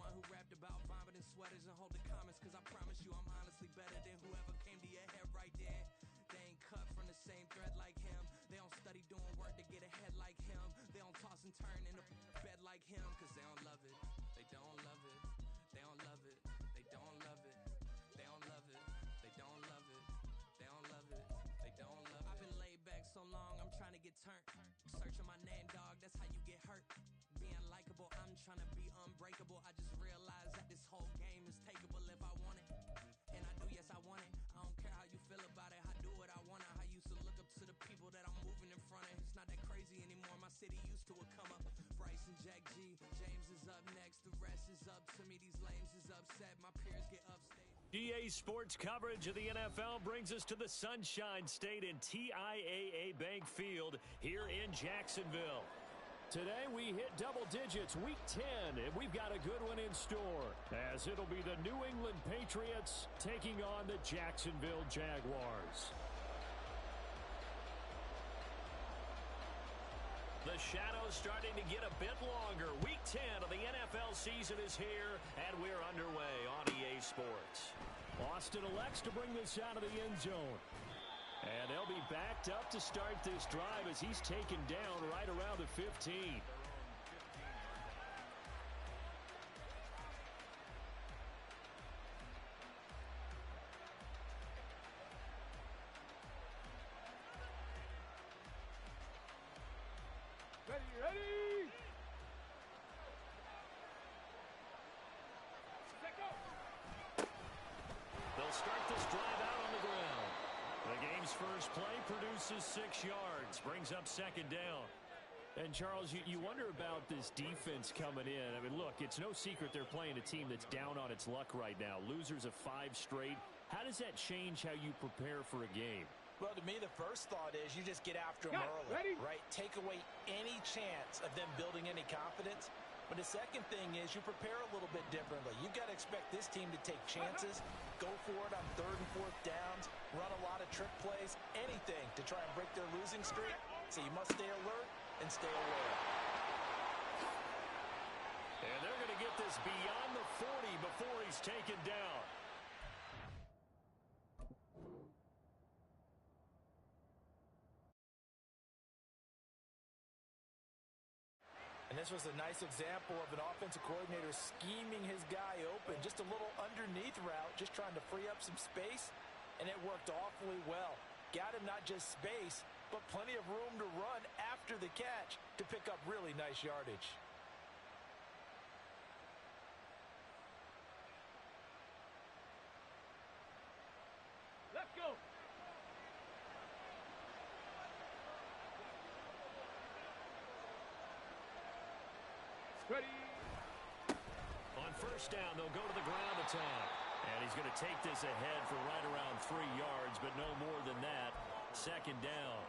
one who rapped about vomiting sweaters and hold the comments, cause I promise you I'm honestly better than whoever came to your head right then. They ain't cut from the same thread like him. They don't study doing work to get ahead like him. They don't toss and turn in a bed like him, cause they don't love it. They don't love it. They don't love it. They don't love it. They don't love it. They don't love it. They don't love it. They don't love it. I've been laid back so long, I'm trying to get turned. Searching my name, dog, that's how you get hurt. Being likable, I'm trying to be unbreakable. I just realized that this whole game is takeable if I want it. And I do, yes, I want it. I don't care how you feel about it. I do what I want. I used to look up to the people that I'm moving in front of. It's not that crazy anymore. My city used to a come up. Bryce and Jack G. James is up next. The rest is up to me. These lames is upset. My peers get upstate. EA Sports coverage of the NFL brings us to the Sunshine State in TIAA Bank Field here in Jacksonville. Today we hit double digits, week 10, and we've got a good one in store, as it'll be the New England Patriots taking on the Jacksonville Jaguars. The shadow's starting to get a bit longer. Week 10 of the NFL season is here, and we're underway on EA Sports. Austin elects to bring this out of the end zone. And they'll be backed up to start this drive as he's taken down right around the 15. Ready! Set go! They'll start this drive out on the ground. The game's first play produces 6 yards, brings up second down. And, Charles, you wonder about this defense coming in. I mean, look, it's no secret they're playing a team that's down on its luck right now. Losers of 5 straight. How does that change how you prepare for a game? Well, to me, the first thought is you just get after them early, right? Take away any chance of them building any confidence. But the second thing is you prepare a little bit differently. You've got to expect this team to take chances, go for it on 3rd and 4th downs, run a lot of trick plays, anything to try and break their losing streak. So you must stay alert and stay aware. And they're going to get this beyond the 40 before he's taken down. And this was a nice example of an offensive coordinator scheming his guy open. Just a little underneath route, just trying to free up some space, and it worked awfully well. Got him not just space, but plenty of room to run after the catch to pick up really nice yardage. Let's go! Ready. On first down, they'll go to the ground attack. And he's going to take this ahead for right around 3 yards, but no more than that. Second down.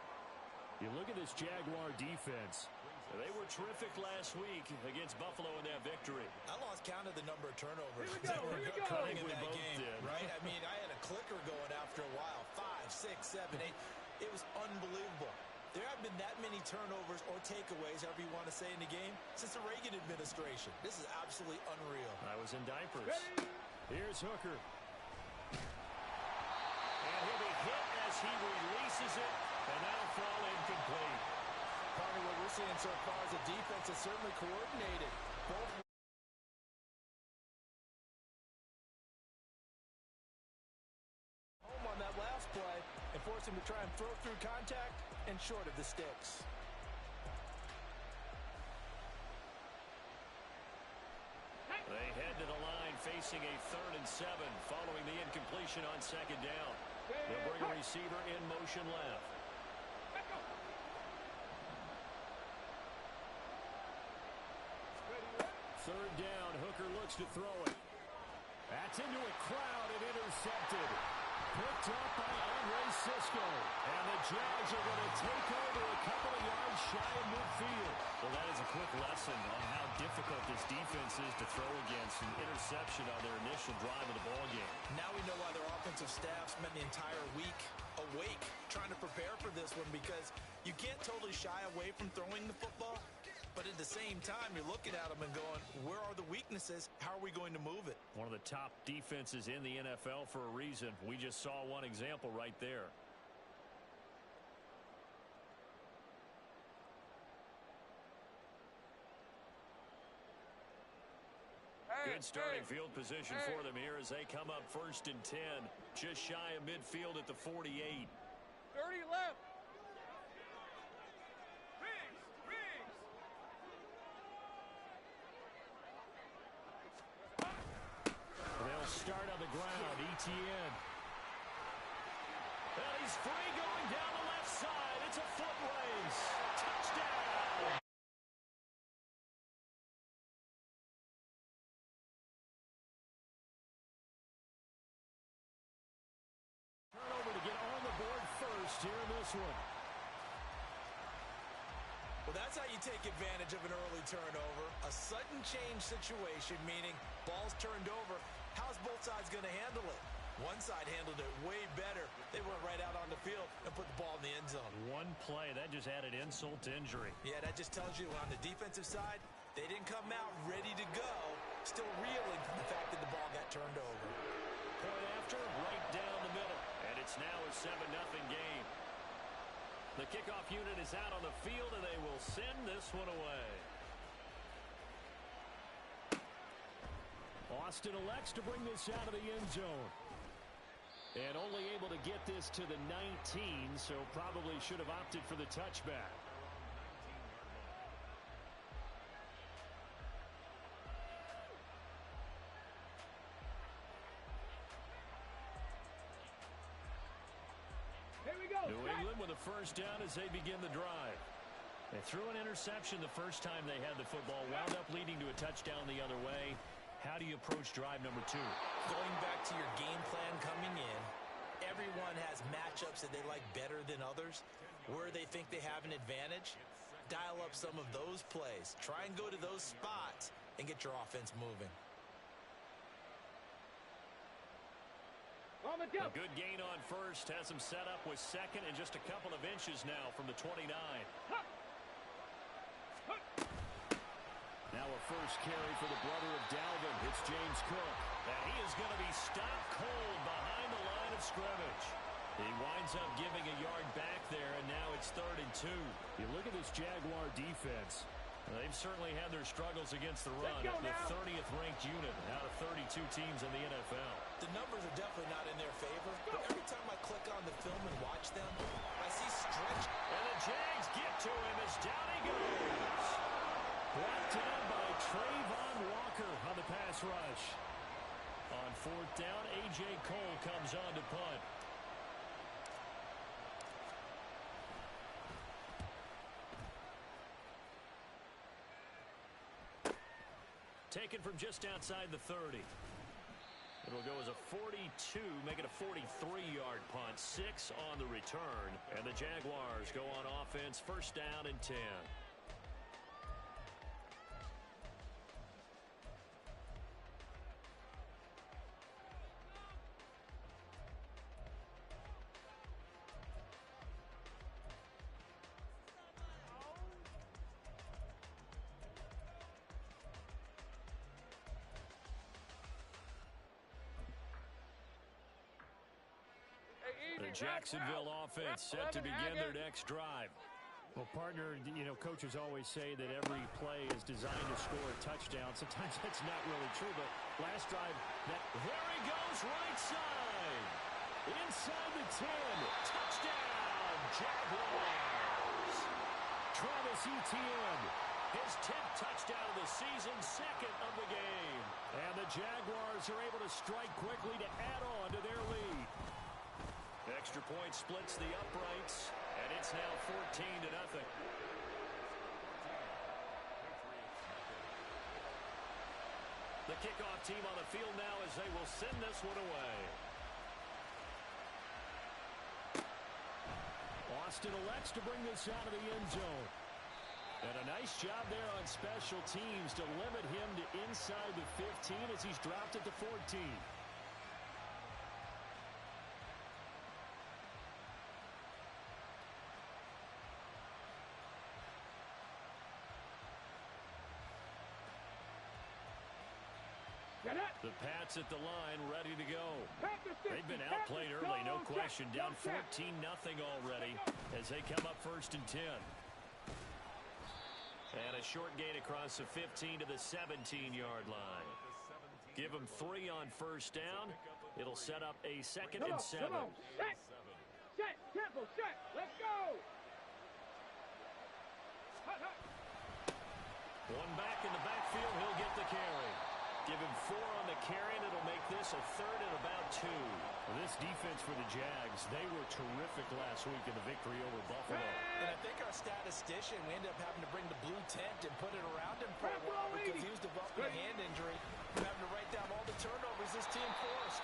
You look at this Jaguar defense. They were terrific last week against Buffalo in that victory. I lost count of the number of turnovers Here that were occurring in we that both game, did. right? I mean, I had a clicker going after a while. 5, 6, 7, 8. It was unbelievable. There haven't been that many turnovers or takeaways, however you want to say, in the game since the Reagan administration. This is absolutely unreal. I was in diapers. Ready. Here's Hooker. And he'll be hit as he releases it, and that'll fall incomplete. Part of what we're seeing so far is the defense is certainly coordinated. Both home on that last play and force him to try and throw through contact and short of the sticks. They head to the line facing a 3rd and 7 following the incompletion on second down. They'll bring a receiver in motion left. Third down, Hooker looks to throw it. That's into a crowd and intercepted. Picked up by Andre Cisco. And the Jags are going to take over a couple of yards shy of midfield. Well, that is a quick lesson on how difficult this defense is to throw against. An interception on their initial drive of the ballgame. Now we know why their offensive staff spent the entire week awake trying to prepare for this one, because you can't totally shy away from throwing the football, But at the same time, you're looking at them and going, where are the weaknesses? How are we going to move it? One of the top defenses in the NFL for a reason. We just saw one example right there. Good starting field position for them here as they come up 1st and 10. Just shy of midfield at the 48. 30 left. They'll start on the ground. ETN. And he's free going down the left side. It's a foot race. Touchdown. Turnover to get on the board first here in this one. Well, that's how you take advantage of an early turnover. A sudden change situation, meaning ball's turned over. How's both sides going to handle it? One side handled it way better. They went right out on the field and put the ball in the end zone. One play, that just added insult to injury. Yeah, that just tells you on the defensive side, they didn't come out ready to go, still reeling from the fact that the ball got turned over. Point after, right down the middle. And it's now a 7-0 game. The kickoff unit is out on the field, and they will send this one away. Austin elects to bring this out of the end zone. And only able to get this to the 19, so probably should have opted for the touchback. Here we go. New England with a first down as they begin the drive. They threw an interception the first time they had the football, wound up leading to a touchdown the other way. How do you approach drive number 2? Going back to your game plan coming in, everyone has matchups that they like better than others. Where they think they have an advantage, dial up some of those plays. Try and go to those spots and get your offense moving. On the A jump. good gain on first, has him set up with second and just a couple of inches now from the 29. Now a first carry for the brother of Dalvin. It's James Cook. And he is going to be stopped cold behind the line of scrimmage. He winds up giving a yard back there, and now it's 3rd and 2. You look at this Jaguar defense. They've certainly had their struggles against the run. The 30th ranked unit out of 32 teams in the NFL. The numbers are definitely not in their favor, but every time I click on the film and watch them, I see stretch. And the Jags get to him as down he goes. Brought down by Trayvon Walker on the pass rush. On 4th down, A.J. Cole comes on to punt. Taken from just outside the 30. It'll go as a 42, make it a 43-yard punt. 6 on the return. And the Jaguars go on offense, 1st down and 10. The Jacksonville offense set to begin their next drive. Well, partner, you know, coaches always say that every play is designed to score a touchdown. Sometimes that's not really true, but last drive, There he goes, right side. Inside the 10. Touchdown, Jaguars. Travis Etienne, his 10th touchdown of the season, 2nd of the game. and the Jaguars are able to strike quickly to add on to their lead. Extra point splits the uprights, and it's now 14-0. The kickoff team on the field now as they will send this one away. Austin elects to bring this out of the end zone. And a nice job there on special teams to limit him to inside the 15 as he's dropped it to 14. The Pats at the line, ready to go. They've been outplayed early, no question. Down 14-0 already as they come up 1st and 10. And a short gain across the 15 to the 17-yard line. Give them 3 on 1st down. It'll set up a 2nd and 7. Set, tempo, set, let's go! One back in the backfield, he'll get the carry. Give him 4 on the carry, and it'll make this a 3rd and about 2. Well, this defense for the Jags, they were terrific last week in the victory over Buffalo. And I think our statistician, we ended up having to bring the blue tent and put it around him for a while because he was developing a hand injury. We're having to write down all the turnovers this team forced.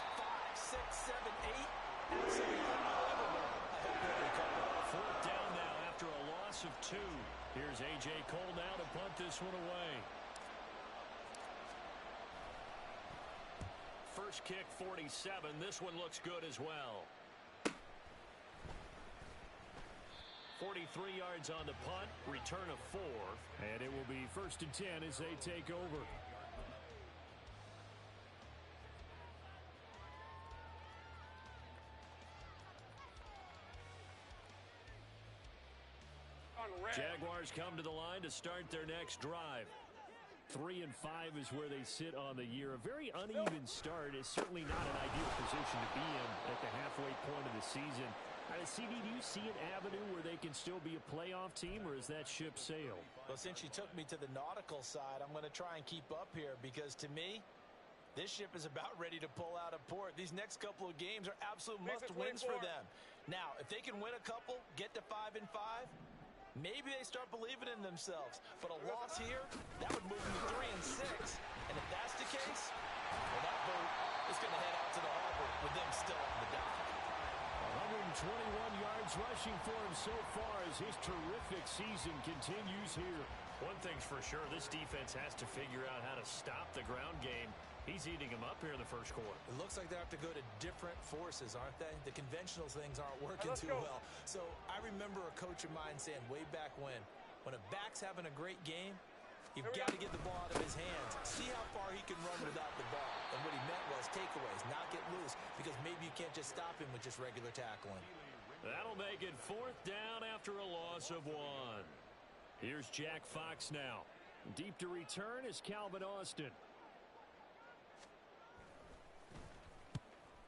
5, 6, 7, 8. Absolutely unbelievable. I hope we'll recover. 4th down now after a loss of 2. Here's A.J. Cole now to punt this one away. First kick, 47. This one looks good as well. 43 yards on the punt, return of 4. And it will be 1st and 10 as they take over. Jaguars come to the line to start their next drive. 3 and 5 is where they sit on the year. A very uneven start is certainly not an ideal position to be in at the halfway point of the season. CD, do you see an avenue where they can still be a playoff team, or is that ship sailed? Well, since you took me to the nautical side, I'm going to try and keep up here because to me, this ship is about ready to pull out of port. These next couple of games are absolute must-wins for them. Now, if they can win a couple, get to 5 and 5, maybe they start believing in themselves. But a loss here, that would move them to 3 and 6. And if that's the case, well, that boat is going to head out to the harbor with them still on the dock. 121 yards rushing for him so far as his terrific season continues here. One thing's for sure, this defense has to figure out how to stop the ground game. He's eating them up here in the first quarter. It looks like they have to go to different forces, aren't they? The conventional things aren't working too well. So I remember a coach of mine saying way back when a back's having a great game, you've got to get the ball out of his hands. See how far he can run without the ball. And what he meant was takeaways, not get loose, because maybe you can't just stop him with just regular tackling. That'll make it 4th down after a loss of 1. Here's Jack Fox now. Deep to return is Calvin Austin.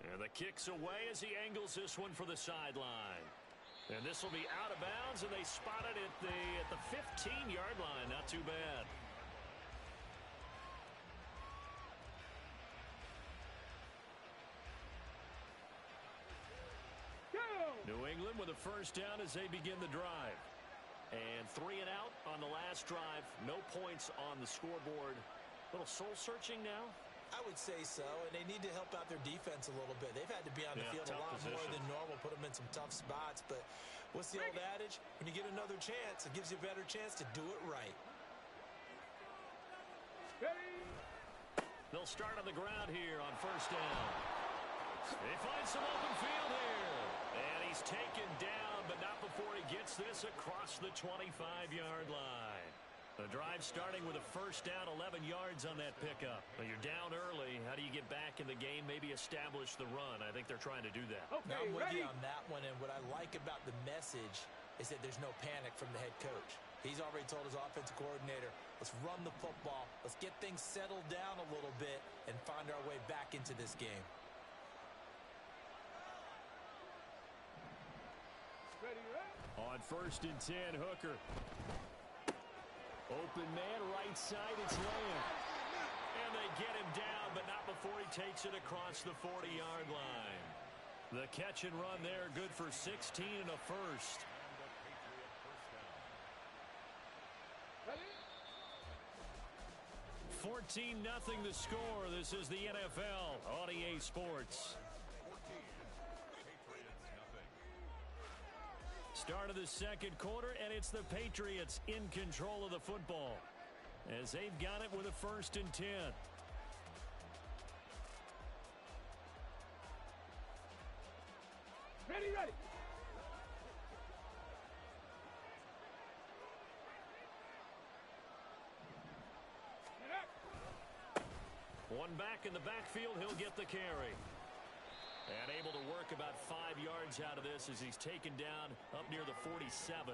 And the kick's away as he angles this one for the sideline. And this will be out of bounds, and they spot it at the 15-yard line. Not too bad. New England with a 1st down as they begin the drive. And 3 and out on the last drive. No points on the scoreboard. A little soul-searching now. I would say so, and they need to help out their defense a little bit. They've had to be on the field a lot more than normal, put them in some tough spots. But what's the old adage? When you get another chance, it gives you a better chance to do it right. They'll start on the ground here on 1st down. They find some open field here. And he's taken down, but not before he gets this across the 25-yard line. The drive starting with a 1st down, 11 yards on that pickup. Well, you're down early. How do you get back in the game, maybe establish the run? I think they're trying to do that. Okay, I'm with you on that one, and what I like about the message is that there's no panic from the head coach. He's already told his offensive coordinator, let's run the football, let's get things settled down a little bit and find our way back into this game. On 1st and 10, Hooker. Open man, right side, it's Lamb. And they get him down, but not before he takes it across the 40-yard line. The catch and run there, good for 16 and a 1st. Ready? 14-0 the score. This is the NFL on EA Sports. Start of the 2nd quarter, and it's the Patriots in control of the football as they've got it with a 1st and 10. Ready. One back in the backfield, he'll get the carry. And able to work about 5 yards out of this as he's taken down up near the 47.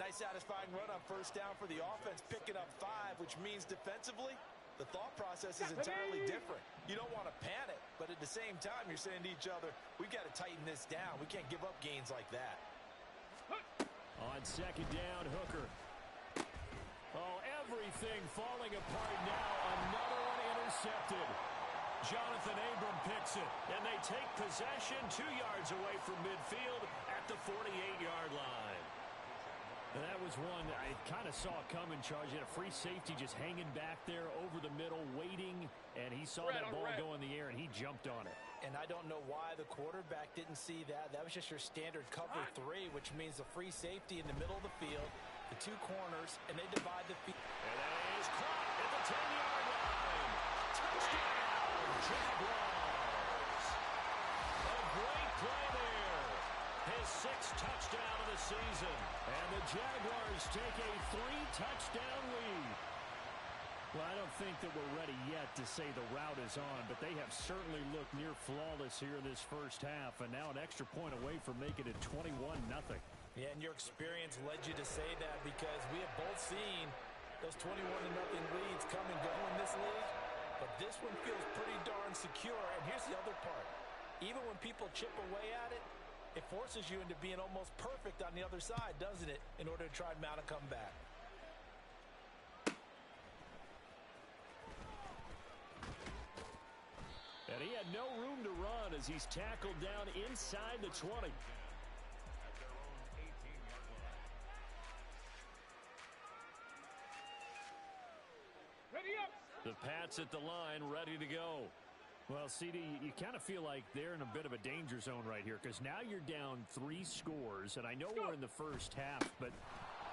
Nice satisfying run on first down for the offense, picking up 5, which means defensively, the thought process is entirely different. You don't want to panic, but at the same time, you're saying to each other, we've got to tighten this down. We can't give up gains like that. On second down, Hooker. Oh, everything falling apart now. Another one intercepted. Jonathan Abram picks it, and they take possession 2 yards away from midfield at the 48-yard line. That was one I kind of saw coming, Charge. He had a free safety just hanging back there over the middle, waiting, and he saw that ball go in the air, and he jumped on it. And I don't know why the quarterback didn't see that. That was just your standard cover 3, which means the free safety in the middle of the field, the 2 corners, and they divide the field. And that is caught at the 10-yard line. Touchdown, Jaguars. A great play there. His 6th touchdown of the season. And the Jaguars take a 3-touchdown lead. Well, I don't think that we're ready yet to say the route is on, but they have certainly looked near flawless here in this first half, and now an extra point away from making it 21-0. Yeah, and your experience led you to say that because we have both seen those 21-0 leads come and go in this league, but this one feels pretty darn secure. And here's the other part. Even when people chip away at it, it forces you into being almost perfect on the other side, doesn't it, in order to try and mount a comeback. And he had no room to run as he's tackled down inside the 20. Ready up. The Pats at the line, ready to go. Well, CD, you kind of feel like they're in a bit of a danger zone right here because now you're down 3 scores, and I know we're in the first half, but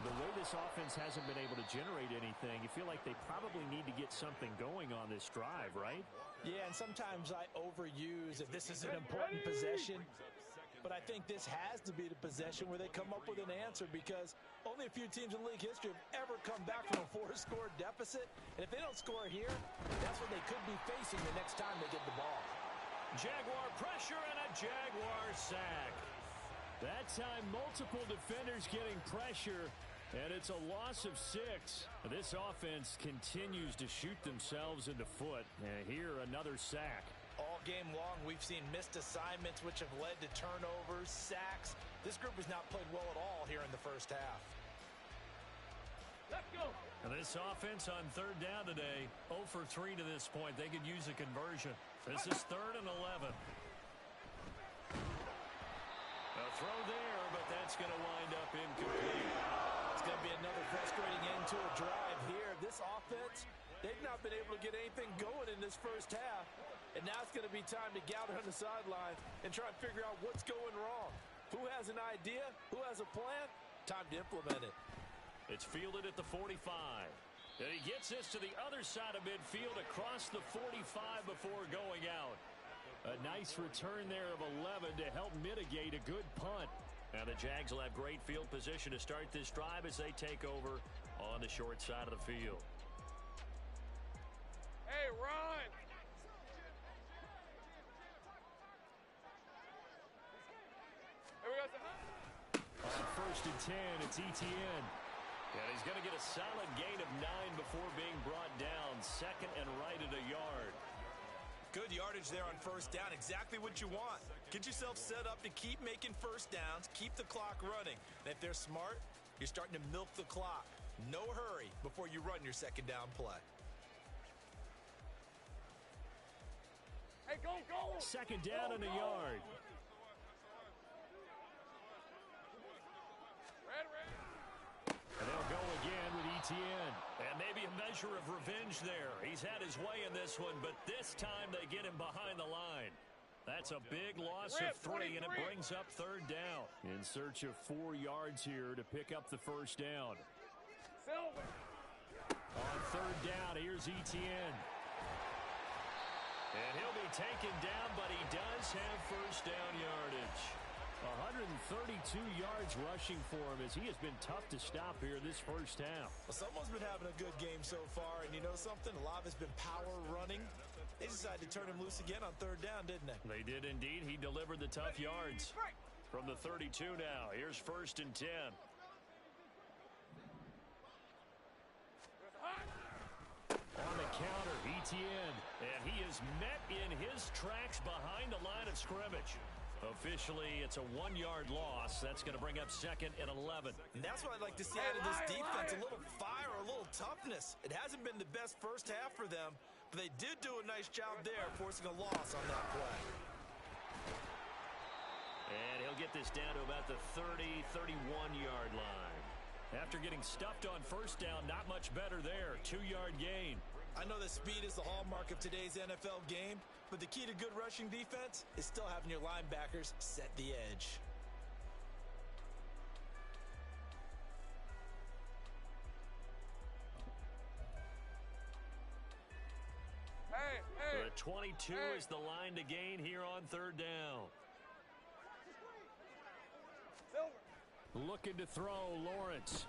the way this offense hasn't been able to generate anything, you feel like they probably need to get something going on this drive, right? Yeah, and sometimes I overuse if this is an important possession, but I think this has to be the possession where they come up with an answer because only a few teams in league history have ever come back from a 4-score deficit, and if they don't score here, that's what they could be facing the next time they get the ball. Jaguar pressure and a Jaguar sack. That time, multiple defenders getting pressure, and it's a loss of 6. This offense continues to shoot themselves in the foot. And here, another sack. All game long, we've seen missed assignments, which have led to turnovers, sacks. This group has not played well at all here in the first half. Let's go. And this offense on third down today, 0 for 3 to this point. They could use a conversion. This is 3rd and 11. A throw there, but that's going to wind up incomplete. It's going to be another frustrating end to a drive here. This offense, they've not been able to get anything going in this first half. And now it's going to be time to gather on the sideline and try and figure out what's going wrong. Who has an idea? Who has a plan? Time to implement it. It's fielded at the 45. And he gets this to the other side of midfield across the 45 before going out. A nice return there of 11 to help mitigate a good punt. Now the Jags will have great field position to start this drive as they take over on the short side of the field. Hey, Ron. Hey, we got some. On 1st and 10, it's Etienne. And he's going to get a solid gain of 9 before being brought down. 2nd and right at a yard. Good yardage there on first down. Exactly what you want. Get yourself set up to keep making first downs, keep the clock running. And if they're smart, you're starting to milk the clock. No hurry before you run your second down play. Hey, go, go. 2nd down and a yard. And they'll go again with Etienne. And maybe a measure of revenge there. He's had his way in this one, but this time they get him behind the line. That's a big loss of 3, and it brings up 3rd down. In search of 4 yards here to pick up the first down. On 3rd down, here's Etienne. And he'll be taken down, but he does have first down yardage. 132 yards rushing for him as he has been tough to stop here this first half. Well, someone's been having a good game so far, and you know something? A lot of it's been power running. They decided to turn him loose again on third down, didn't they? They did indeed. He delivered the tough yards. From the 32 now, here's 1st and 10. On the counter, Etienne, and he is met in his tracks behind the line of scrimmage. Officially, it's a 1-yard loss. That's going to bring up 2nd and 11. And that's what I'd like to see out of this defense, a little fire, a little toughness. It hasn't been the best first half for them, but they did do a nice job there, forcing a loss on that play. And he'll get this down to about the 30, 31-yard line. After getting stuffed on first down, not much better there. 2-yard gain. I know that speed is the hallmark of today's NFL game, but the key to good rushing defense is still having your linebackers set the edge. The 22 is the line to gain here on third down. Looking to throw, Lawrence.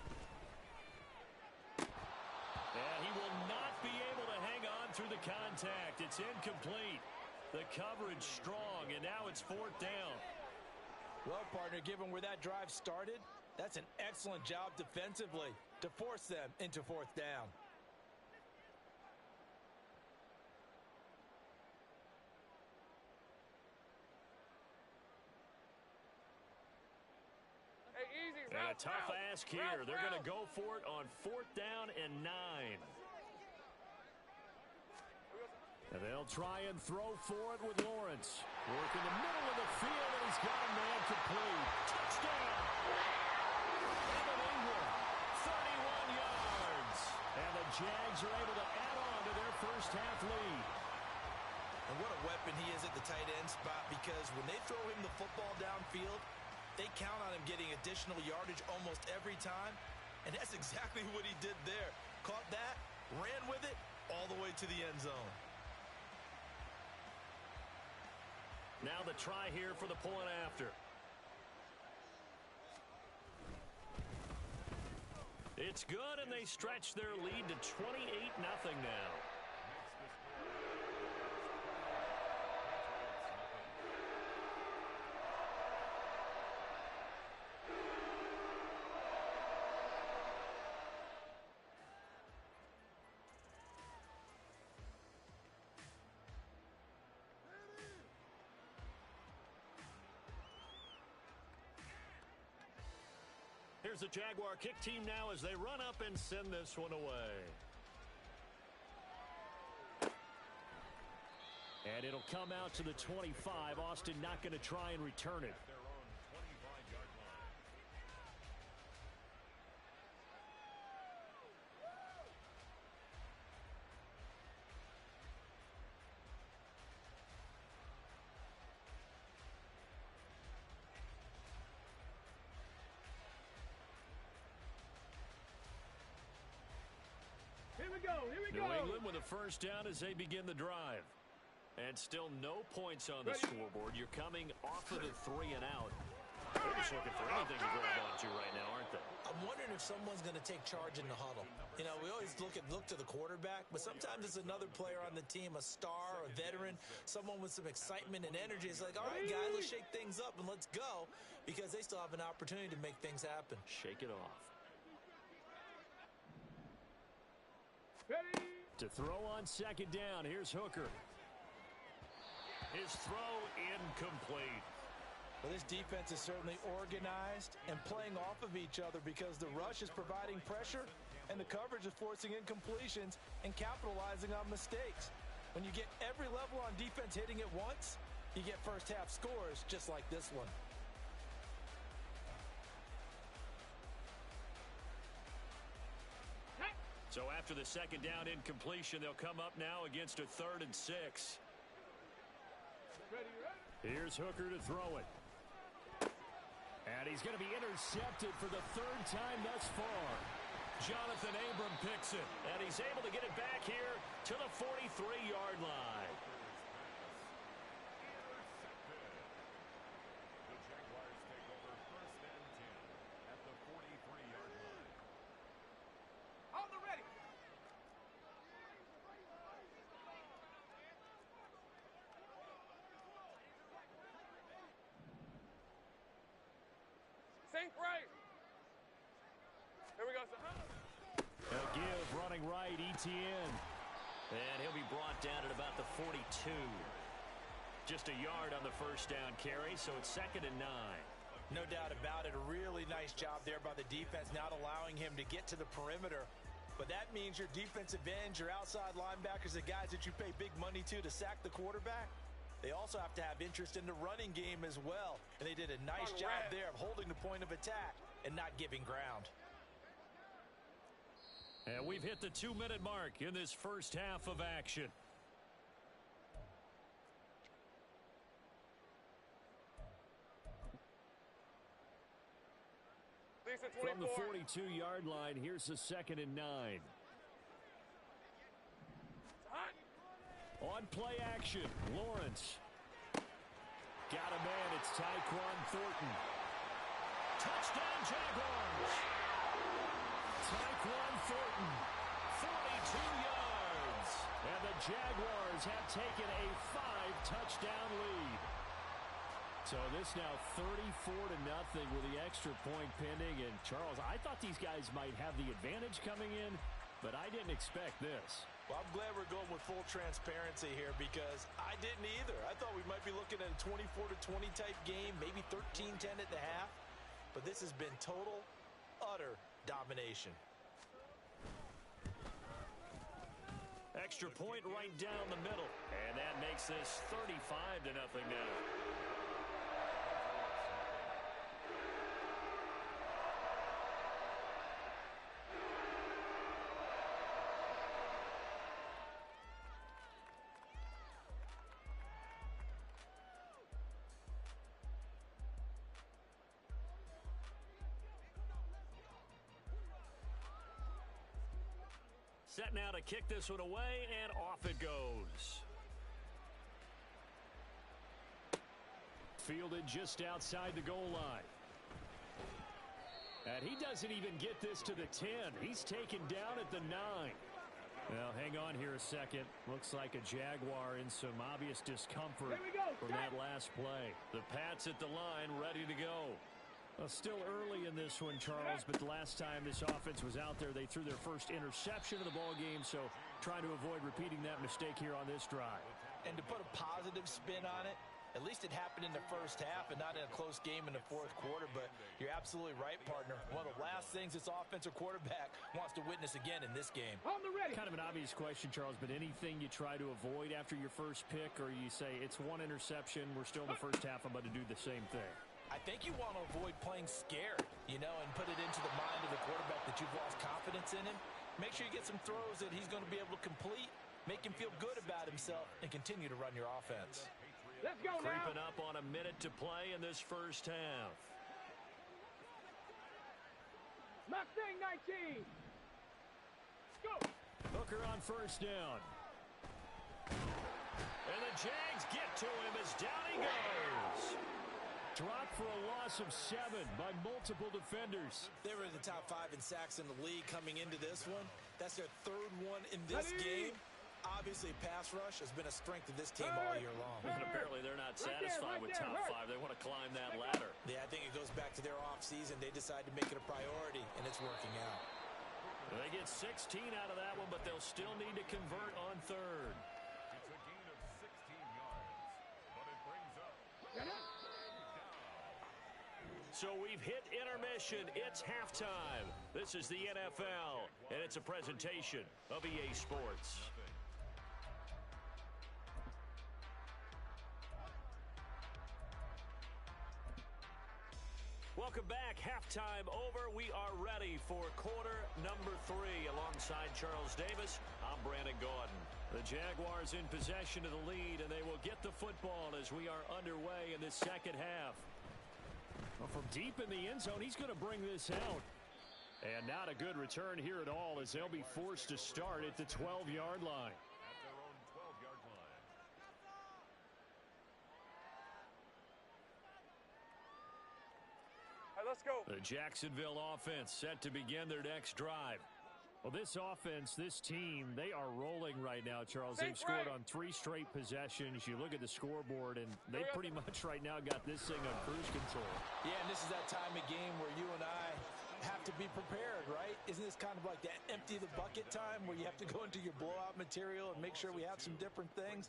And he will not be able to hang on through the contact. It's incomplete. The coverage strong, and now it's 4th down. Well, partner, given where that drive started, that's an excellent job defensively to force them into 4th down. And a tough ask here. They're going to go for it on 4th down and 9. And they'll try and throw for it with Lawrence. Work in the middle of the field, and he's got a man complete. Touchdown! Evan Ingram, 31 yards. And the Jags are able to add on to their first half lead. And what a weapon he is at the tight end spot, because when they throw him the football downfield, they count on him getting additional yardage almost every time, and that's exactly what he did there. Caught that, ran with it, all the way to the end zone. Now the try here for the point after. It's good, and they stretch their lead to 28-0 now. Here's the Jaguar kick team now as they run up and send this one away. And it'll come out to the 25. Austin not going to try and return it. Here we go. New England with a first down as they begin the drive. And still no points on the scoreboard. You're coming off of the 3 and out. They're just looking for anything to grab onto right now, aren't they? I'm wondering if someone's going to take charge in the huddle. You know, we always look to the quarterback, but sometimes it's another player on the team, a star, a veteran, someone with some excitement and energy. It's like, all right, guys, let's shake things up and let's go, because they still have an opportunity to make things happen. Shake it off. Ready. To throw on second down, here's Hooker. His throw incomplete. Well, this defense is certainly organized and playing off of each other, because the rush is providing pressure and the coverage is forcing incompletions and capitalizing on mistakes. When you get every level on defense hitting at once, you get first half scores just like this one. So after the second down incompletion, they'll come up now against a 3rd and 6. Here's Hooker to throw it. And he's going to be intercepted for the 3rd time thus far. Jonathan Abram picks it, and he's able to get it back here to the 43-yard line. Sink right. Here we go, son. A give running right, Etienne. And he'll be brought down at about the 42. Just a yard on the first down carry, so it's 2nd and 9. No doubt about it. A really nice job there by the defense, not allowing him to get to the perimeter. But that means your defensive ends, your outside linebackers, the guys that you pay big money to sack the quarterback, they also have to have interest in the running game as well. And they did a nice job there of holding the point of attack and not giving ground. And we've hit the 2-minute mark in this first half of action. From the 42-yard line, here's the 2nd and 9. On play action, Lawrence. Got a man, it's Tyquan Thornton. Touchdown, Jaguars! Tyquan Thornton, 42 yards. And the Jaguars have taken a 5-touchdown lead. So this now 34-0 with the extra point pending. And Charles, I thought these guys might have the advantage coming in, but I didn't expect this. Well, I'm glad we're going with full transparency here because I didn't either. I thought we might be looking at a 24-20 type game, maybe 13-10 at the half. But this has been total, utter domination. Extra point right down the middle. And that makes this 35-0 now. Set now to kick this one away, and off it goes. Fielded just outside the goal line. And he doesn't even get this to the 10. He's taken down at the 9. Well, hang on here a second. Looks like a Jaguar in some obvious discomfort from that last play. The Pats at the line, ready to go. Well, still early in this one, Charles, but the last time this offense was out there, they threw their first interception of the ball game, so trying to avoid repeating that mistake here on this drive. And to put a positive spin on it, at least it happened in the first half and not in a close game in the fourth quarter, but you're absolutely right, partner. One of the last things this offensive quarterback wants to witness again in this game. Kind of an obvious question, Charles, but anything you try to avoid after your first pick, or you say it's one interception, we're still in the first half, I'm about to do the same thing? I think you want to avoid playing scared, and put it into the mind of the quarterback that you've lost confidence in him. Make sure you get some throws that he's going to be able to complete, make him feel good about himself, and continue to run your offense. Let's go now. Creeping up on a minute to play in this first half. Mustang 19. Go. Hooker on first down. And the Jags get to him as down he goes. Dropped for a loss of 7 by multiple defenders. They were in the top 5 in sacks in the league coming into this one. That's their third one in this game. Obviously, pass rush has been a strength of this team all year long. And apparently they're not satisfied with top 5. They want to climb that ladder. Yeah, I think it goes back to their offseason. They decided to make it a priority, and it's working out. They get 16 out of that one, but they'll still need to convert on third. It's a gain of 16 yards, but it brings up... So we've hit intermission. It's halftime. This is the NFL, and it's a presentation of EA Sports. Welcome back. Halftime over. We are ready for quarter number 3. Alongside Charles Davis, I'm Brandon Gaudin. The Jaguars in possession of the lead, and they will get the football as we are underway in this second half. Well, from deep in the end zone, he's going to bring this out. And not a good return here at all as they'll be forced to start at the 12-yard line. At their own 12-yard line. All right, let's go. The Jacksonville offense set to begin their next drive. Well, this offense, this team, they are rolling right now, Charles. They've scored on 3 straight possessions. You look at the scoreboard, and they pretty much right now got this thing on cruise control. Yeah, and this is that time of game where you and I have to be prepared, right? Isn't this kind of like that empty the bucket time where you have to go into your blowout material and make sure we have some different things?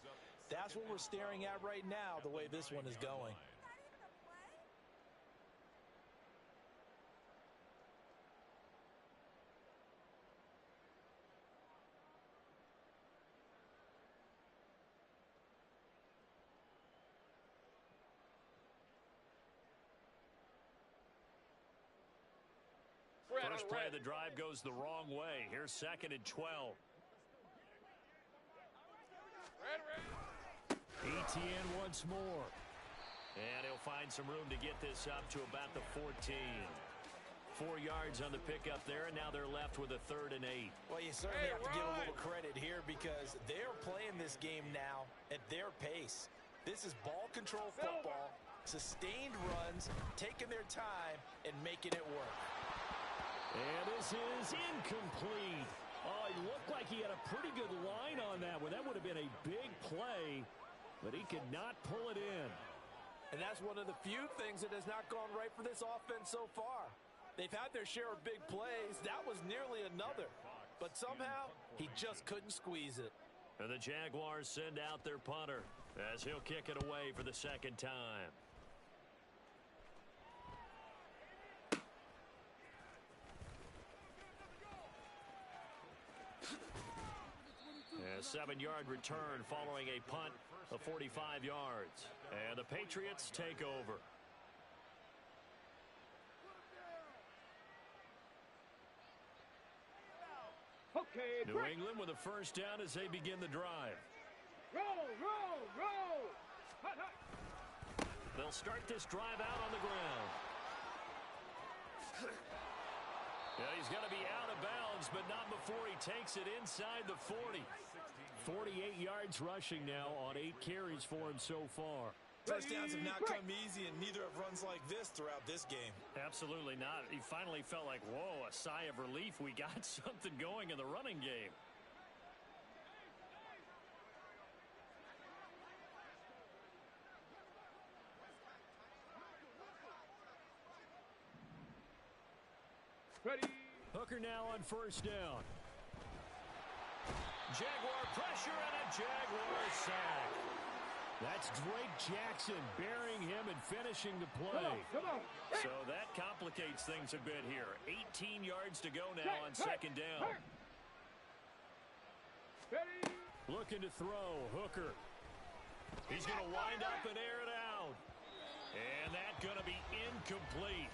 That's what we're staring at right now, the way this one is going. First play of the drive goes the wrong way. Here's 2nd and 12. ETN once more. And he'll find some room to get this up to about the 14. 4 yards on the pickup there, and now they're left with a 3rd and 8. Well, you certainly have to give a little credit here because they're playing this game now at their pace. This is ball control football, sustained runs, taking their time, and making it work. And this is incomplete. Oh, he looked like he had a pretty good line on that one. That would have been a big play, but he could not pull it in. And that's one of the few things that has not gone right for this offense so far. They've had their share of big plays. That was nearly another. But somehow, he just couldn't squeeze it. And the Jaguars send out their punter as he'll kick it away for the 2nd time. A 7-yard return following a punt of 45 yards. And the Patriots take over. Okay, New England with a first down as they begin the drive. roll, roll, roll. Hut, hut. They'll start this drive out on the ground. Yeah, he's going to be out of bounds, but not before he takes it inside the 40. 48 yards rushing now on 8 carries for him so far. First downs have not come easy, and neither have runs like this throughout this game. Absolutely not. He finally felt like, whoa, a sigh of relief. We got something going in the running game. Ready. Hooker now on first down. Jaguar pressure and a Jaguar sack. That's Drake Jackson burying him and finishing the play. Come on. So that complicates things a bit here. 18 yards to go now on 2nd down. Ready. Looking to throw. Hooker. He's going to wind up and air it out. And that's going to be incomplete.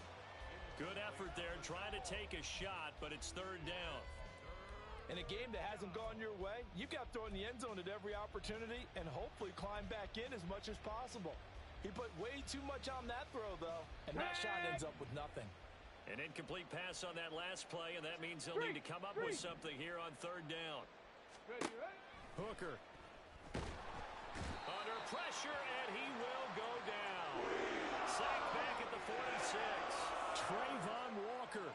Good effort there trying to take a shot, but it's 3rd down. In a game that hasn't gone your way, you've got to throw in the end zone at every opportunity and hopefully climb back in as much as possible. He put way too much on that throw, though, and that shot ends up with nothing. An incomplete pass on that last play, and that means they'll need to come up with something here on 3rd down. Ready, ready. Hooker. Under pressure, and he will go down. Sacked back at the 46. Trayvon Walker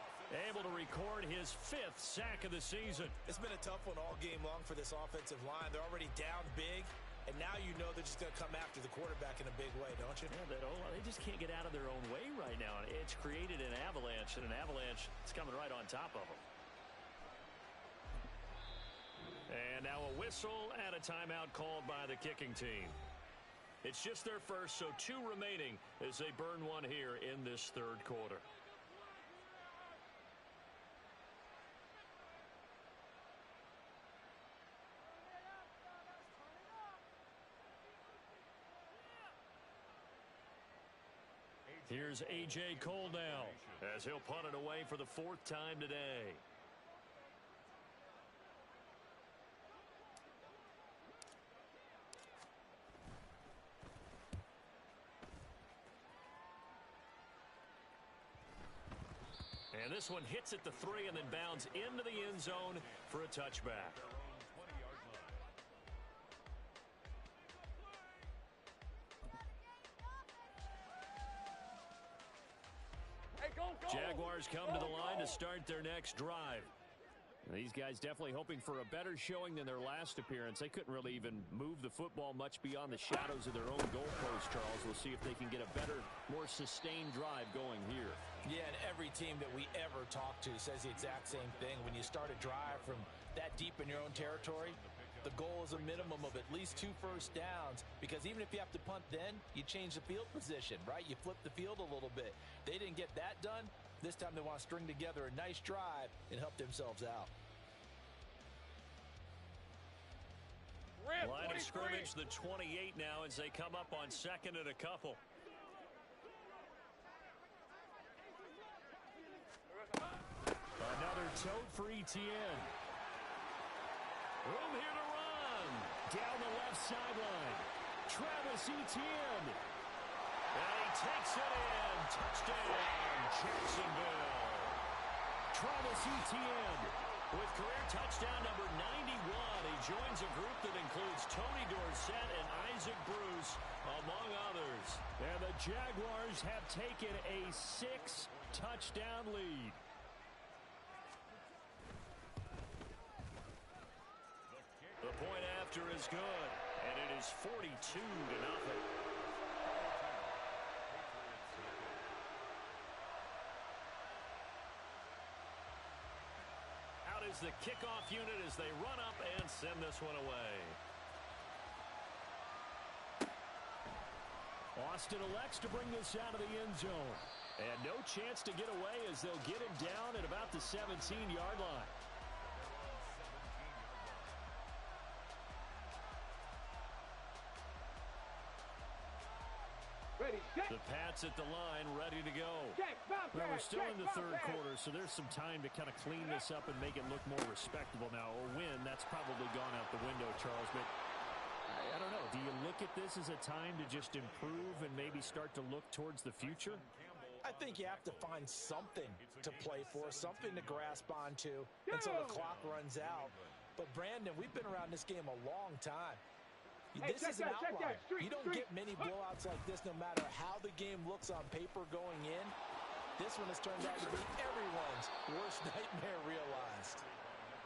able to record his 5th sack of the season. It's been a tough one all game long for this offensive line. They're already down big, and now you know they're just going to come after the quarterback in a big way, don't you? Yeah, they just can't get out of their own way right now. It's created an avalanche, and an avalanche is coming right on top of them. And now a whistle and a timeout called by the kicking team. It's just their first, so 2 remaining as they burn one here in this 3rd quarter. Here's A.J. Cole now as he'll punt it away for the 4th time today. And this one hits at the 3 and then bounds into the end zone for a touchback. Jaguars come to the line to start their next drive. These guys definitely hoping for a better showing than their last appearance. They couldn't really even move the football much beyond the shadows of their own goalpost, Charles. We'll see if they can get a better, more sustained drive going here. Yeah, and every team that we ever talk to says the exact same thing. When you start a drive from that deep in your own territory, the goal is a minimum of at least 2 first downs, because even if you have to punt then, you change the field position, right? You flip the field a little bit. They didn't get that done. This time they want to string together a nice drive and help themselves out. Line of scrimmage, the 28 now as they come up on 2nd and a couple. Another tote for Etienne. Room here to run. Down the left sideline. Travis Etienne. And he takes it in. Touchdown, Jacksonville. Travis Etienne. With career touchdown number 91, he joins a group that includes Tony Dorsett and Isaac Bruce, among others. And the Jaguars have taken a 6-touchdown lead. The point after is good, and it is 42-0. Is the kickoff unit as they run up and send this one away. Austin elects to bring this out of the end zone. And no chance to get away as they'll get him down at about the 17-yard line. Ready, set. The Pats at the line, ready to go. Check, bounce Well, we're pass, still check, in the bounce third pass. quarter, so there's some time to kind of clean this up and make it look more respectable now. A win, that's probably gone out the window, Charles. But I don't know. Do you look at this as a time to just improve and maybe start to look towards the future? I think you have to find something to play for, something to grasp onto until the clock runs out. But, Brandon, we've been around this game a long time. Hey, this check is an that, check outlier. that. Street, You don't street. get many blowouts like this no matter how the game looks on paper going in. This one has turned out to be everyone's worst nightmare realized.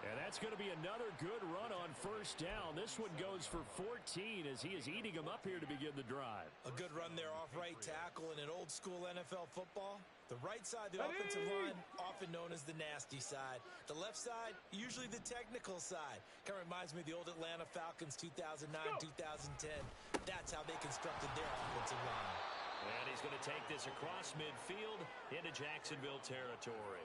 And that's going to be another good run on first down. This one goes for 14 as he is eating them up here to begin the drive. A good run there off right tackle in an old-school NFL football. The right side, the offensive line, often known as the nasty side. The left side, usually the technical side. Kind of reminds me of the old Atlanta Falcons 2009, 2010. That's how they constructed their offensive line. And he's going to take this across midfield into Jacksonville territory.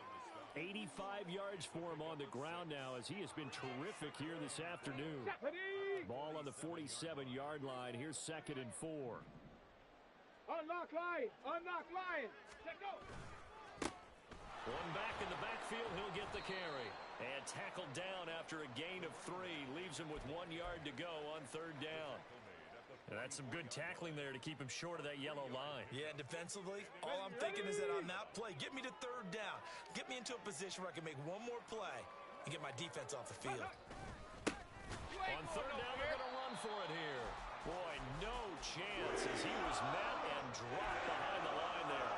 85 yards for him on the ground now as he has been terrific here this afternoon. Ball on the 47-yard line. Here's 2nd and 4. Unlock line, unlock line. Let go. One back in the backfield, he'll get the carry. And tackled down after a gain of 3. Leaves him with 1 yard to go on third down. And that's some good tackling there to keep him short of that yellow line. Yeah, and defensively, all I'm thinking is that on that play, get me to third down. Get me into a position where I can make one more play and get my defense off the field. On third down, they're going to run for it here. Boy, no chance as he was met and dropped behind the line there.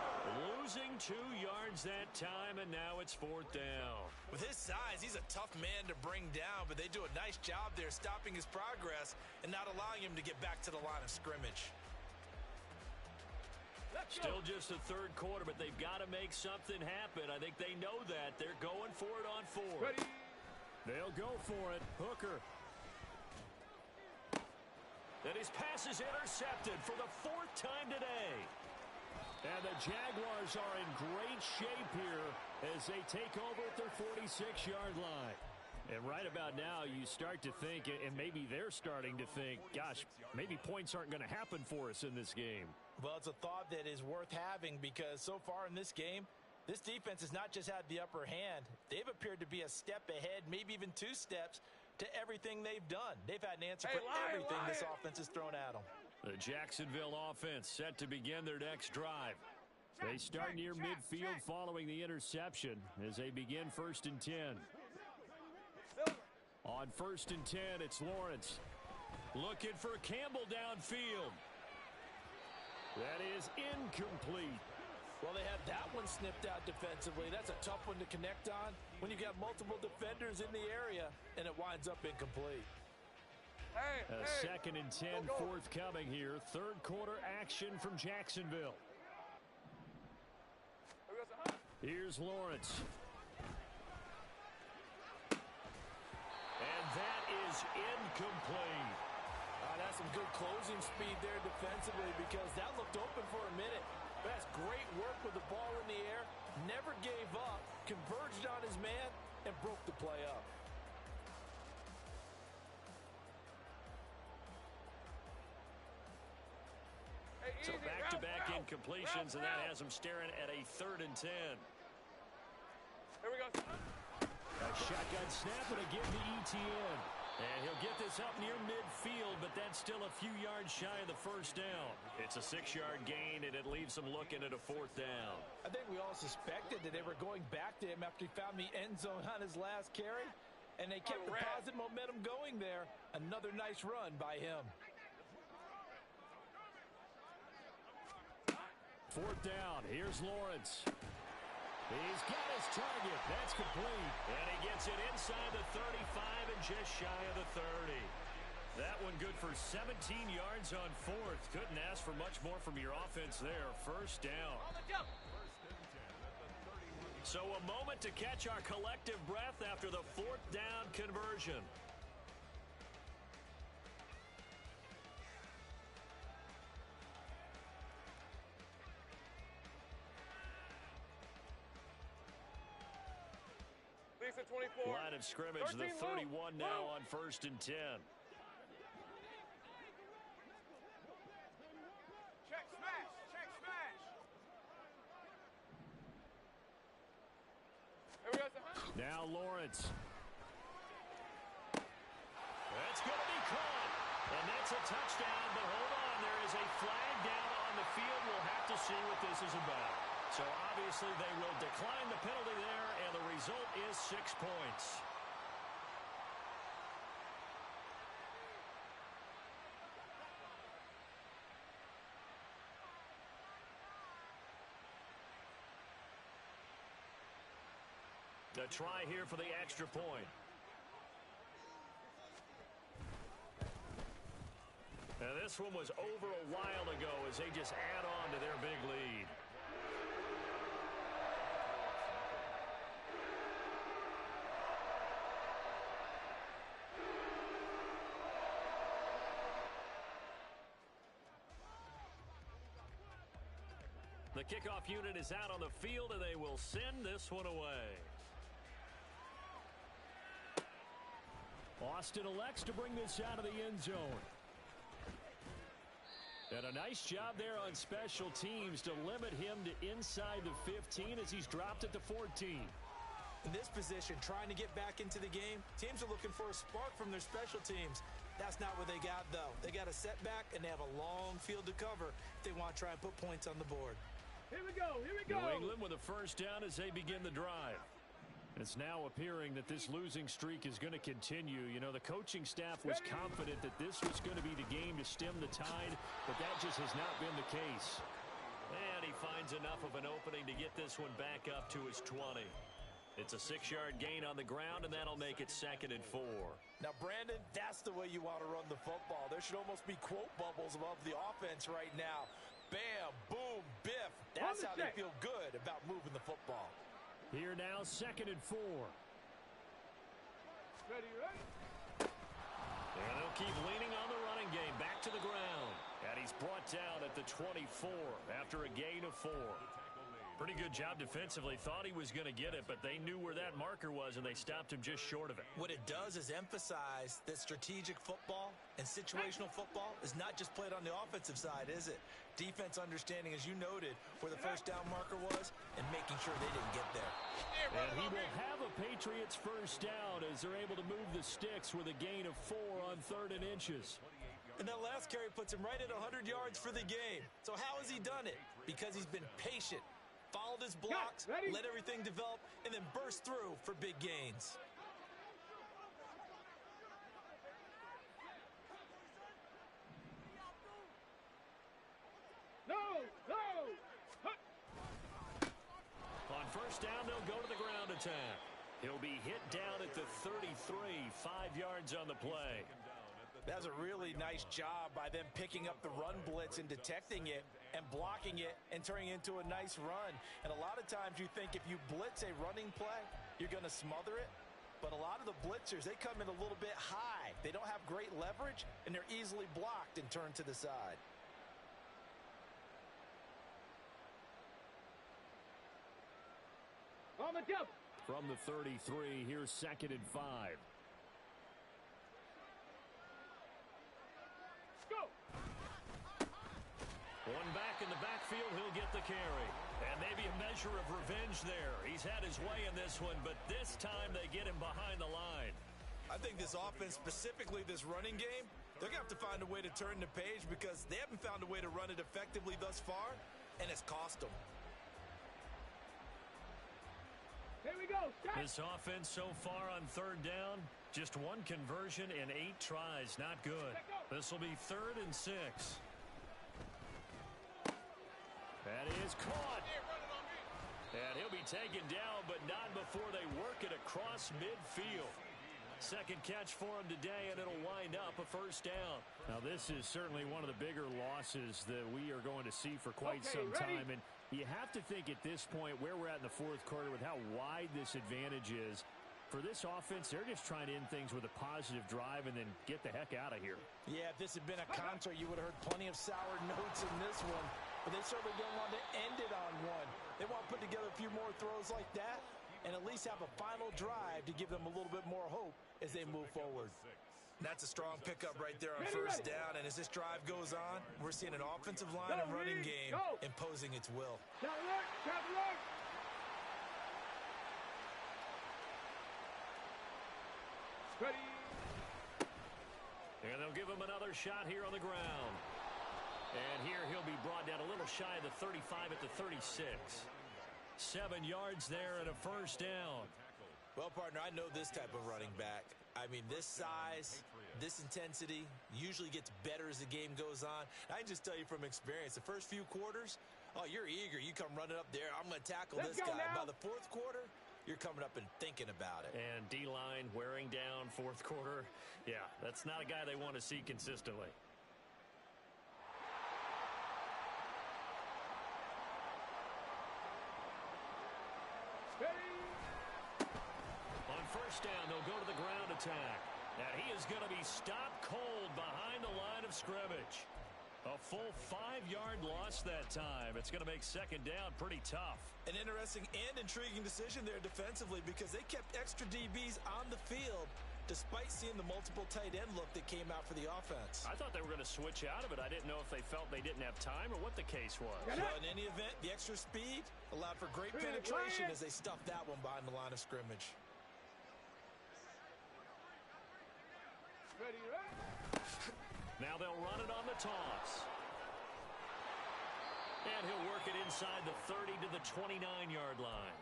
Losing 2 yards that time, and now it's 4th down. With his size, he's a tough man to bring down, but they do a nice job there stopping his progress and not allowing him to get back to the line of scrimmage. Still just the third quarter, but they've got to make something happen. I think they know that. They're going for it on 4th. Ready. They'll go for it. Hooker. And his pass is intercepted for the 4th time today. And the Jaguars are in great shape here as they take over at their 46-yard line. And right about now, you start to think, and maybe they're starting to think, gosh, maybe points aren't going to happen for us in this game. Well, it's a thought that is worth having because so far in this game, this defense has not just had the upper hand. They've appeared to be a step ahead, maybe even 2 steps, to everything they've done. They've had an answer for everything this offense has thrown at them. The Jacksonville offense set to begin their next drive. They start near midfield following the interception as they begin 1st and 10. On 1st and 10, it's Lawrence. Looking for Campbell downfield. That is incomplete. Well, they had that one snipped out defensively. That's a tough one to connect on when you got multiple defenders in the area, and it winds up incomplete. A 2nd and 10 forthcoming here. Third quarter action from Jacksonville. Here's Lawrence. And that is incomplete. That's some good closing speed there defensively because that looked open for a minute. That's great work with the ball in the air. Never gave up, converged on his man, and broke the play up. So back-to-back incompletions, and that has him staring at a 3rd and 10. Here we go. A shotgun snap and a give to ETN. And he'll get this up near midfield, but that's still a few yards shy of the first down. It's a 6-yard gain, and it leaves him looking at a 4th down. I think we all suspected that they were going back to him after he found the end zone on his last carry, and they kept the positive momentum going there. Another nice run by him. 4th down. Here's Lawrence. He's got his target. That's complete. And he gets it inside the 35 and just shy of the 30. That one good for 17 yards on 4th. Couldn't ask for much more from your offense there. First down. So a moment to catch our collective breath after the 4th down conversion. Line of scrimmage, the 31 now on 1st and 10. Check smash. Check smash. Here we go, Now Lawrence. That's going to be caught. And that's a touchdown, but hold on. There is a flag down on the field. We'll have to see what this is about. So obviously they will decline the penalty there, and the result is 6 points. A try here for the extra point. Now this one was over a while ago as they just add on to their big lead. The kickoff unit is out on the field, and they will send this one away. Austin elects to bring this out of the end zone. And a nice job there on special teams to limit him to inside the 15 as he's dropped at the 14. In this position, trying to get back into the game, teams are looking for a spark from their special teams. That's not what they got, though. They got a setback, and they have a long field to cover if they want to try and put points on the board. Here we go. Here we go. New England with a first down as they begin the drive. It's now appearing that this losing streak is going to continue. You know, the coaching staff was confident that this was going to be the game to stem the tide, but that just has not been the case. And he finds enough of an opening to get this one back up to his 20. It's a 6-yard gain on the ground, and that'll make it 2nd and 4. Now, Brandon, that's the way you want to run the football. There should almost be quote bubbles above the offense right now. Bam, boom, biff. That's how they feel good about moving the football. Here now, 2nd and 4. Ready. And they'll keep leaning on the running game. Back to the ground. And he's brought down at the 24 after a gain of 4. Pretty good job defensively. Thought he was going to get it, but they knew where that marker was, and they stopped him just short of it. What it does is emphasize that strategic football and situational football is not just played on the offensive side, is it? Defense understanding, as you noted, where the first down marker was and making sure they didn't get there. And he will have a Patriots first down as they're able to move the sticks with a gain of 4 on 3rd and inches. And that last carry puts him right at 100 yards for the game. So how has he done it? Because he's been patient, followed his blocks, let everything develop, and then burst through for big gains. first down, they'll go to the ground attack. He'll be hit down at the 33, 5 yards on the play. That's a really nice job by them picking up the run blitz and detecting it and blocking it and turning it into a nice run. And a lot of times you think if you blitz a running play, you're going to smother it. But a lot of the blitzers, they come in a little bit high. They don't have great leverage, and they're easily blocked and turned to the side. On the jump. From the 33, here's 2nd and 5. Go. One back in the backfield, he'll get the carry. And maybe a measure of revenge there. He's had his way in this one, but this time they get him behind the line. I think this offense, specifically this running game, they're going to have to find a way to turn the page because they haven't found a way to run it effectively thus far, and it's cost them. Here we go. Stop. This offense so far on 3rd down, just 1 conversion in 8 tries. Not good. This will be 3rd and 6. That is caught. And he'll be taken down, but not before they work it across midfield. Second catch for him today, and it'll wind up a first down. Now, this is certainly one of the bigger losses that we are going to see for quite some time. And you have to think at this point where we're at in the 4th quarter with how wide this advantage is. For this offense, they're just trying to end things with a positive drive and then get the heck out of here. Yeah, if this had been a concert, you would have heard plenty of sour notes in this one. But they certainly don't want to end it on one. They want to put together a few more throws like that and at least have a final drive to give them a little bit more hope as they move forward. That's a strong pickup right there on first down. And as this drive goes on, we're seeing an offensive line and running game imposing its will. Ready. And they'll give him another shot here on the ground. And here he'll be brought down a little shy of the 35 at the 36. 7 yards there and a first down. Well, partner, I know this type of running back. I mean, this size, this intensity usually gets better as the game goes on. I can just tell you from experience, the first few quarters, oh, you're eager. You come running up there. I'm going to tackle this guy. By the 4th quarter, you're coming up and thinking about it. And D-line wearing down 4th quarter. Yeah, that's not a guy they want to see consistently. On first down, they'll go to the ground attack. And he is going to be stopped cold behind the line of scrimmage. A full 5-yard loss that time. It's going to make 2nd down pretty tough. An interesting and intriguing decision there defensively because they kept extra DBs on the field despite seeing the multiple tight end look that came out for the offense. I thought they were going to switch out of it. I didn't know if they felt they didn't have time or what the case was. Well, in any event, the extra speed allowed for great penetration as they stuffed that one behind the line of scrimmage. Ready. Now they'll run it on the toss. And he'll work it inside the 30 to the 29-yard line.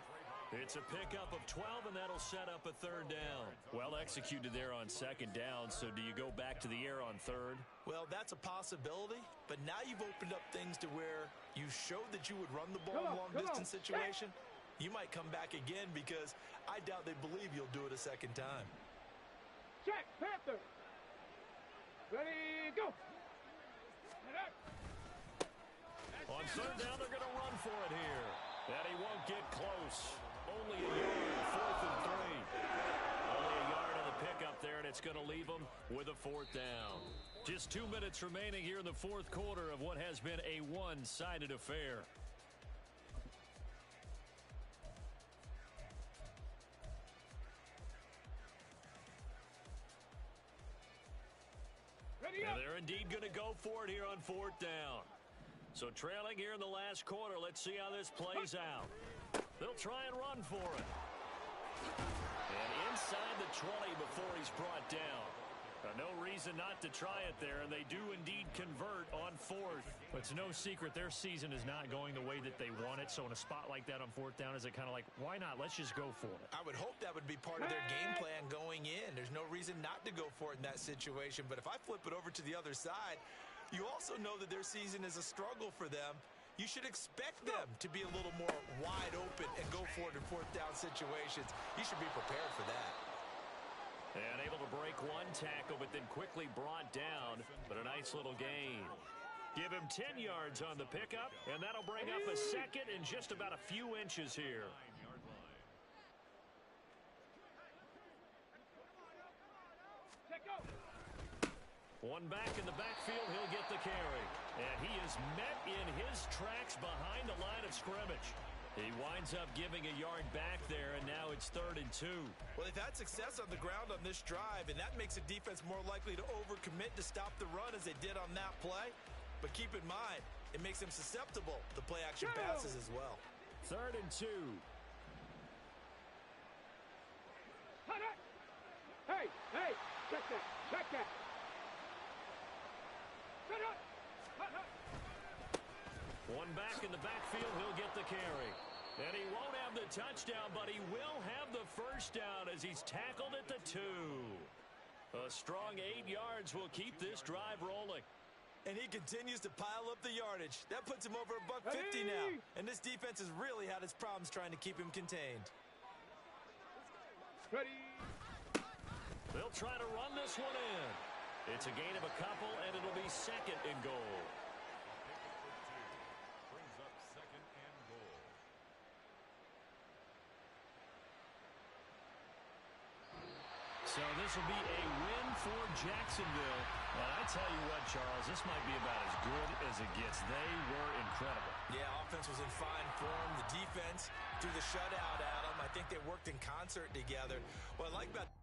It's a pickup of 12, and that'll set up a 3rd down. Well executed there on 2nd down, so do you go back to the air on 3rd? Well, that's a possibility, but now you've opened up things to where you showed that you would run the ball in a long-distance situation. You might come back again because I doubt they believe you'll do it a 2nd time. Check, Panther. Ready, go. On 3rd down, they're going to run for it here. And he won't get close. Only a yard, 4th and 3. Only a yard on the pickup there, and it's going to leave them with a 4th down. Just 2 minutes remaining here in the 4th quarter of what has been a one-sided affair. And they're indeed going to go for it here on 4th down. So trailing here in the last quarter, let's see how this plays out. They'll try and run for it. And inside the 20 before he's brought down. No reason not to try it there, and they do indeed convert on 4th. But it's no secret their season is not going the way that they want it. So in a spot like that on 4th down, is it kind of like, why not? Let's just go for it. I would hope that would be part of their game plan going in. There's no reason not to go for it in that situation. But if I flip it over to the other side, you also know that their season is a struggle for them. you should expect them to be a little more wide open and go for it in fourth down situations. You should be prepared for that. And able to break one tackle, but then quickly brought down. But a nice little gain. Give him 10 yards on the pickup, and that'll bring up a second and just about a few inches here. One back in the backfield, he'll get the carry. And he is met in his tracks behind the line of scrimmage. He winds up giving a yard back there, and now it's 3rd and 2. Well, they've had success on the ground on this drive, and that makes a defense more likely to overcommit to stop the run as they did on that play. But keep in mind, it makes them susceptible to play-action passes as well. 3rd and 2. Hey, check that. One back in the backfield, he'll get the carry. And he won't have the touchdown, but he will have the first down as he's tackled at the 2. A strong 8 yards will keep this drive rolling. And he continues to pile up the yardage. That puts him over $150 now. And this defense has really had its problems trying to keep him contained. Ready. They'll try to run this one in. It's a gain of a couple, and it'll be 2nd and goal. Brings up 2nd and goal. So this will be a win for Jacksonville. And I tell you what, Charles, this might be about as good as it gets. They were incredible. Yeah, offense was in fine form. The defense threw the shutout at them. I think they worked in concert together. What I like about